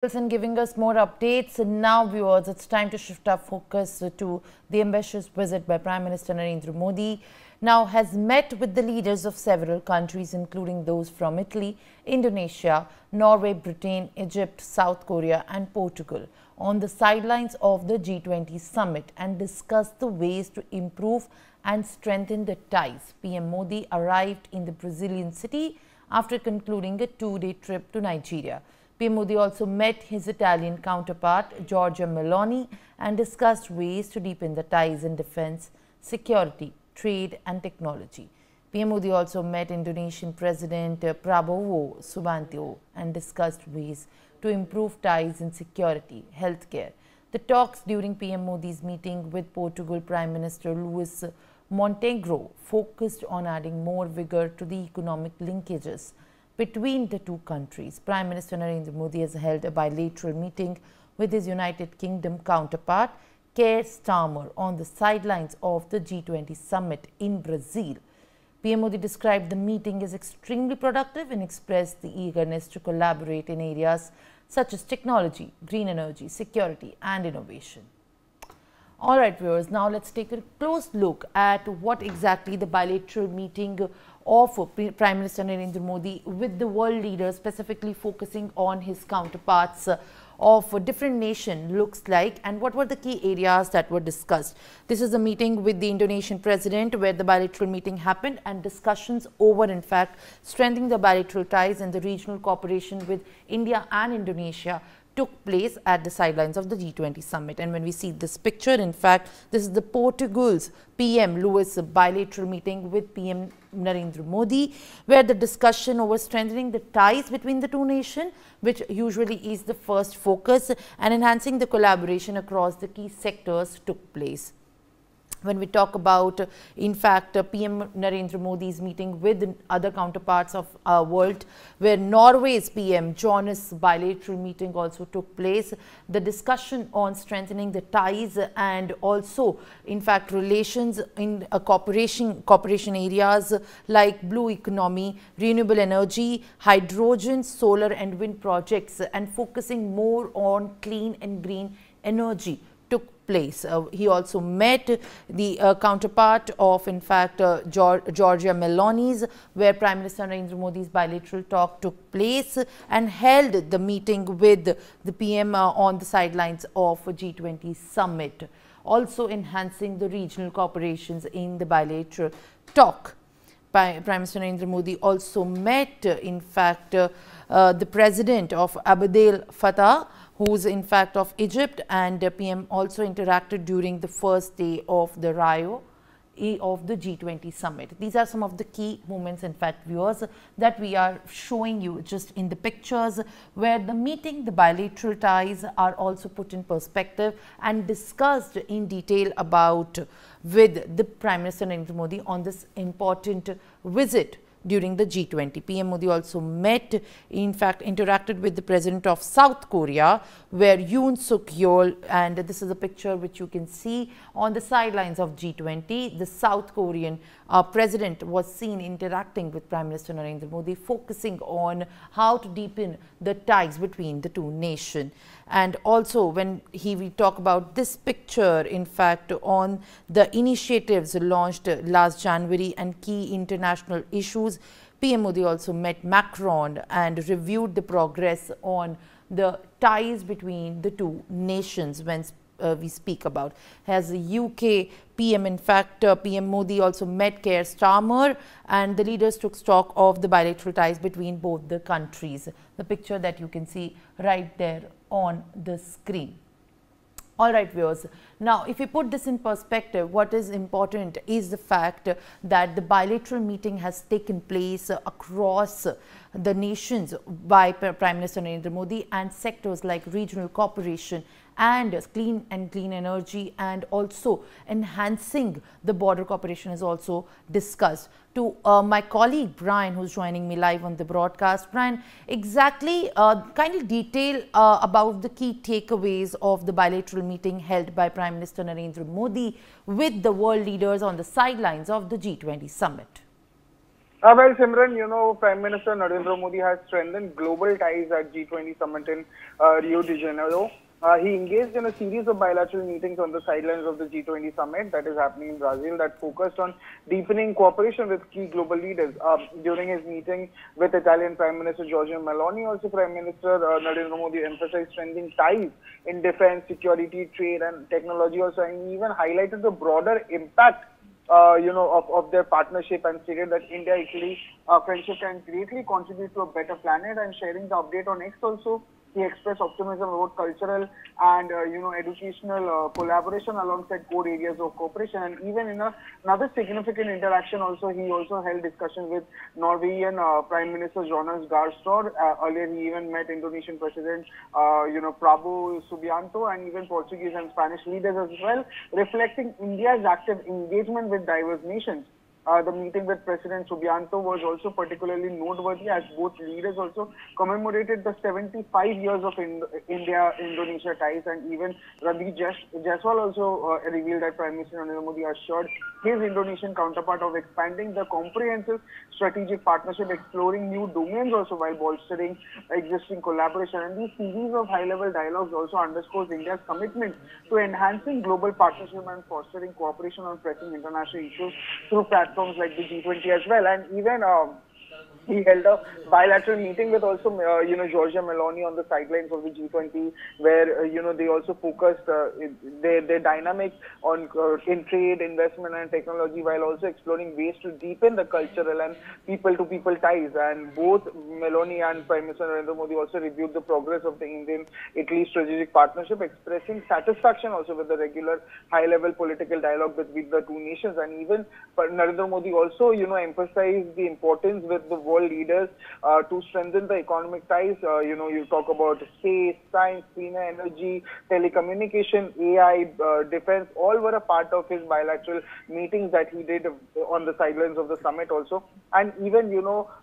And giving us more updates. And now, viewers, it's time to shift our focus to the ambitious visit by Prime Minister Narendra Modi. Now has met with the leaders of several countries, including those from Italy, Indonesia, Norway, Britain, Egypt, South Korea and Portugal on the sidelines of the G20 summit and discussed the ways to improve and strengthen the ties. PM Modi arrived in the Brazilian city after concluding a two-day trip to Nigeria. PM Modi also met his Italian counterpart, Giorgia Meloni, and discussed ways to deepen the ties in defense, security, trade and technology. PM Modi also met Indonesian President Prabowo Subianto and discussed ways to improve ties in security, healthcare. The talks during PM Modi's meeting with Portugal Prime Minister Luis Montenegro focused on adding more vigor to the economic linkages between the two countries. Prime Minister Narendra Modi has held a bilateral meeting with his United Kingdom counterpart, Keir Starmer, on the sidelines of the G20 summit in Brazil. PM Modi described the meeting as extremely productive and expressed the eagerness to collaborate in areas such as technology, green energy, security and innovation. All right, viewers, now let's take a close look at what exactly the bilateral meeting of Prime Minister Narendra Modi with the world leaders, specifically focusing on his counterparts of different nations, looks like, and what were the key areas that were discussed. This is a meeting with the Indonesian president where the bilateral meeting happened and discussions over, in fact, strengthening the bilateral ties and the regional cooperation with India and Indonesia took place at the sidelines of the G20 summit. And when we see this picture, in fact, this is the Portugal's PM Luis bilateral meeting with PM Narendra Modi, where the discussion over strengthening the ties between the two nations, which usually is the first focus, and enhancing the collaboration across the key sectors took place. When we talk about, in fact, PM Narendra Modi's meeting with other counterparts of our world, where Norway's PM Jonas' bilateral meeting also took place, the discussion on strengthening the ties and also, in fact, relations in cooperation areas like blue economy, renewable energy, hydrogen, solar and wind projects, and focusing more on clean and green energy took place. He also met the counterpart of, in fact, Giorgia Meloni's, where Prime Minister Narendra Modi's bilateral talk took place, and held the meeting with the PM on the sidelines of a G20 summit, also enhancing the regional cooperations in the bilateral talk. Prime Minister Narendra Modi also met, in fact, the president of Abdel Fattah, who is in fact of Egypt, and PM also interacted during the first day of the Rio of the G20 summit. These are some of the key moments, in fact, viewers, that we are showing you just in the pictures, where the meeting, the bilateral ties are also put in perspective and discussed in detail about with the Prime Minister Narendra Modi on this important visit during the G20. PM Modi also met, in fact, interacted with the president of South Korea, where Yoon Suk Yeol, and this is a picture which you can see on the sidelines of G20. The South Korean president was seen interacting with Prime Minister Narendra Modi, focusing on how to deepen the ties between the two nations. And also, when we talk about this picture, in fact, on the initiatives launched last January and key international issues, PM Modi also met Macron and reviewed the progress on the ties between the two nations when we speak about. As the UK PM, in fact, PM Modi also met Keir Starmer, and the leaders took stock of the bilateral ties between both the countries. The picture that you can see right there on the screen. All right, viewers. Now, if we put this in perspective, what is important is the fact that the bilateral meeting has taken place across the nations by Prime Minister Narendra Modi, and sectors like regional cooperation and clean energy, and also enhancing the border cooperation is also discussed. To my colleague Brian, who's joining me live on the broadcast. Brian, exactly kindly detail about the key takeaways of the bilateral meeting held by Prime Minister Narendra Modi with the world leaders on the sidelines of the G20 summit. Well, Simran, Prime Minister Narendra Modi has strengthened global ties at G20 summit in Rio de Janeiro. He engaged in a series of bilateral meetings on the sidelines of the G20 summit that is happening in Brazil that focused on deepening cooperation with key global leaders. During his meeting with Italian Prime Minister Giorgia Meloni, also Prime Minister Narendra Modi emphasized strengthening ties in defense, security, trade, and technology also, and he even highlighted the broader impact of their partnership and stated that India actually friendship can greatly contribute to a better planet. And sharing the update on X also, he expressed optimism about cultural and educational collaboration alongside core areas of cooperation. And even in another significant interaction, also he also held discussions with Norwegian Prime Minister Jonas Gahr Store. Earlier, he even met Indonesian President Prabowo Subianto and even Portuguese and Spanish leaders as well, reflecting India's active engagement with diverse nations. The meeting with President Subianto was also particularly noteworthy as both leaders also commemorated the 75 years of India-Indonesia ties, and even Randeep Jaiswal also revealed that Prime Minister Narendra Modi assured his Indonesian counterpart of expanding the comprehensive strategic partnership, exploring new domains also while bolstering existing collaboration. And these series of high-level dialogues also underscores India's commitment to enhancing global partnership and fostering cooperation on pressing international issues through platforms like the G20 as well. And even he held a bilateral meeting with also, Giorgia Meloni on the sidelines of the G20, where, they also focused their dynamics on in trade, investment and technology, while also exploring ways to deepen the cultural and people-to-people ties. And both Meloni and Prime Minister Narendra Modi also reviewed the progress of the Indian-Italy strategic partnership, expressing satisfaction also with the regular high-level political dialogue between the two nations. And even Narendra Modi also, emphasized the importance with the world leaders to strengthen the economic ties. You talk about space, science, clean energy, telecommunication, AI, defense, all were a part of his bilateral meetings that he did on the sidelines of the summit also. And even,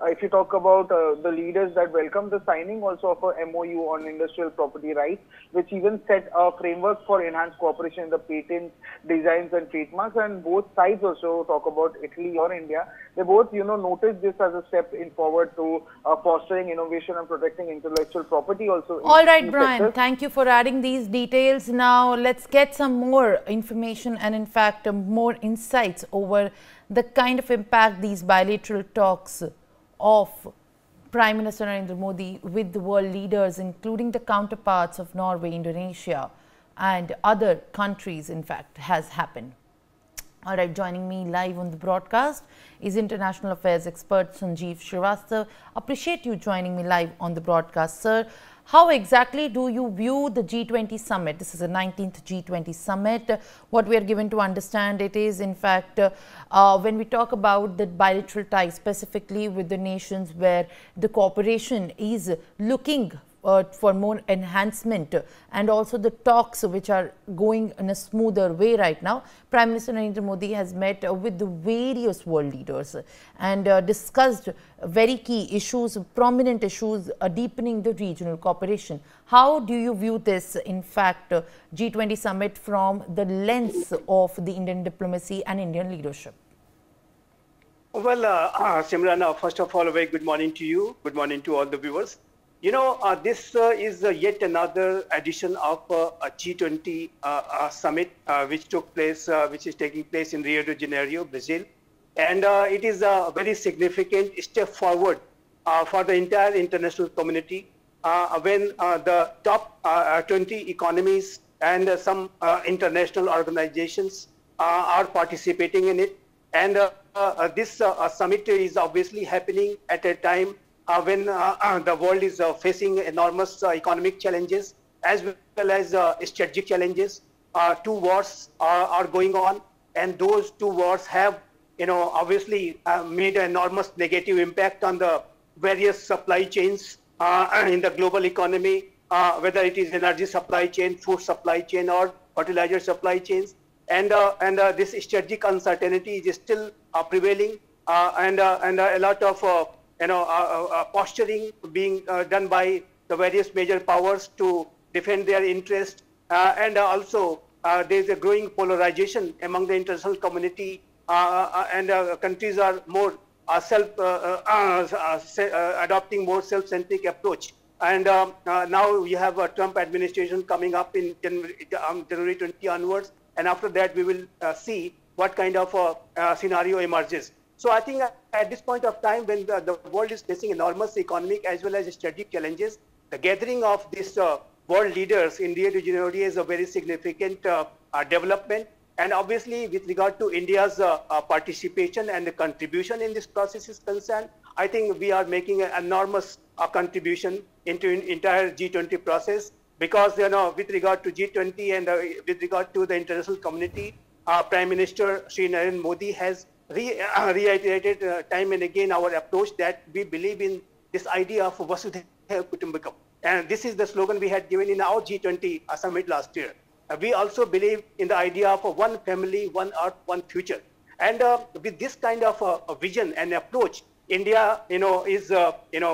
if you talk about the leaders that welcomed the signing also of a MOU on industrial property rights, which even set a framework for enhanced cooperation in the patents, designs and trademarks. And both sides also talk about Italy or India. They both, noticed this as a step in forward to fostering innovation and protecting intellectual property also. All right, Brian, thank you for adding these details. Now, let's get some more information and, in fact, more insights over the kind of impact these bilateral talks of Prime Minister Narendra Modi with the world leaders, including the counterparts of Norway, Indonesia, and other countries, in fact, has happened. All right, joining me live on the broadcast is international affairs expert Sanjeev Srivastava. Appreciate you joining me live on the broadcast, sir. How exactly do you view the G20 summit? This is the 19th G20 summit. What we are given to understand it is, in fact, when we talk about the bilateral ties, specifically with the nations where the cooperation is looking for more enhancement, and also the talks which are going in a smoother way right now. Prime Minister Narendra Modi has met with the various world leaders and discussed very key issues, prominent issues, deepening the regional cooperation. How do you view this, in fact, G20 summit from the lens of the Indian diplomacy and Indian leadership? Well, Simran, first of all, a very good morning to you. Good morning to all the viewers. This is yet another edition of a G20 summit, which is taking place in Rio de Janeiro, Brazil. And it is a very significant step forward for the entire international community when the top 20 economies and some international organizations are participating in it. And this summit is obviously happening at a time when the world is facing enormous economic challenges as well as strategic challenges. Two wars are going on, and those two wars have, obviously made an enormous negative impact on the various supply chains in the global economy, whether it is energy supply chain, food supply chain, or fertilizer supply chains. And this strategic uncertainty is still prevailing, and a lot of posturing being done by the various major powers to defend their interest, and also there is a growing polarization among the international community, and countries are more adopting more self-centric approach. And now we have a Trump administration coming up in January 20 onwards. And after that, we will see what kind of scenario emerges. So I think at this point of time, when the world is facing enormous economic as well as strategic challenges, the gathering of these world leaders in Rio de Janeiro is a very significant development. And obviously, with regard to India's participation and the contribution in this process is concerned, I think we are making an enormous contribution into entire G20 process, because with regard to G20 and with regard to the international community, Prime Minister Shri Narendra Modi has reiterated time and again our approach that we believe in this idea of Vasudhaiva Kutumbakam. And this is the slogan we had given in our G20 summit last year. We also believe in the idea of one family, one earth, one future. And with this kind of a vision and approach, India, is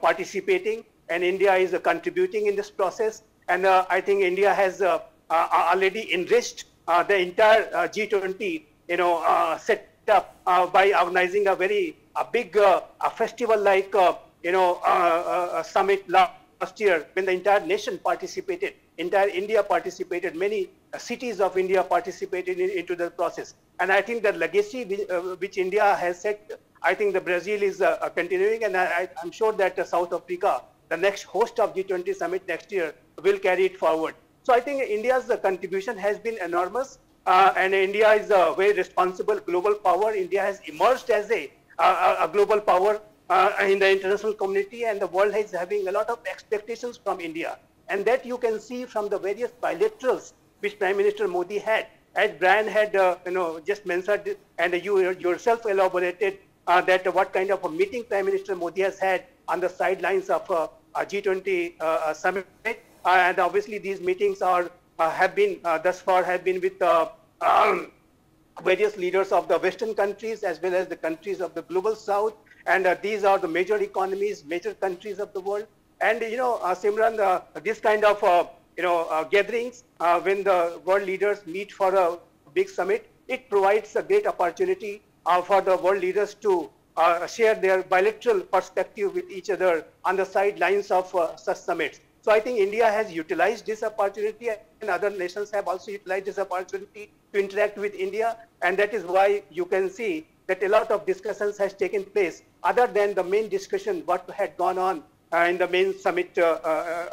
participating, and India is contributing in this process. And I think India has already enriched the entire G20, set up by organizing a very big festival-like, summit last year, when the entire nation participated. Entire India participated, many cities of India participated into the process. And I think the legacy which India has set, I think the Brazil is continuing, and I'm sure that South Africa, the next host of G20 summit next year, will carry it forward. So I think India's contribution has been enormous, and India is a very responsible global power. India has emerged as a global power in the international community, and the world is having a lot of expectations from India. And that you can see from the various bilaterals which Prime Minister Modi had. As Brian had just mentioned, and you yourself elaborated that what kind of a meeting Prime Minister Modi has had on the sidelines of G20 summit. And obviously these meetings have been thus far with various leaders of the Western countries as well as the countries of the global South. And these are the major economies, major countries of the world. And Simran, this kind of gatherings, when the world leaders meet for a big summit, it provides a great opportunity for the world leaders to share their bilateral perspective with each other on the sidelines of such summits. So I think India has utilized this opportunity, and other nations have also utilized this opportunity to interact with India. And that is why you can see that a lot of discussions has taken place, other than the main discussion what had gone on in the main summit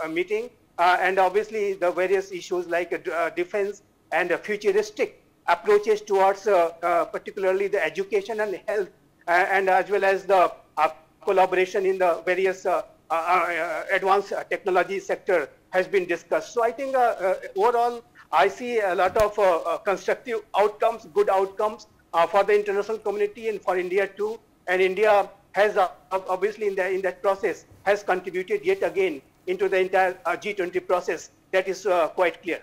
meeting. And obviously the various issues like defense and futuristic approaches towards particularly the education and health, and as well as the collaboration in the various advanced technology sector has been discussed. So I think overall, I see a lot of constructive outcomes, good outcomes for the international community and for India too. And India has obviously in that process has contributed yet again into the entire G20 process. That is quite clear.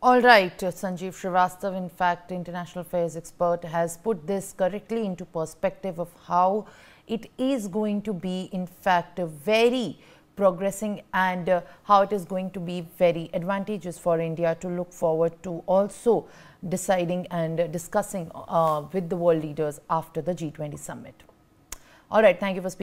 All right, Sanjeev Srivastav, in fact, international affairs expert, has put this correctly into perspective of how it is going to be, in fact, very progressing, and how it is going to be very advantageous for India to look forward to also deciding and discussing with the world leaders after the G20 summit. All right, thank you for speaking.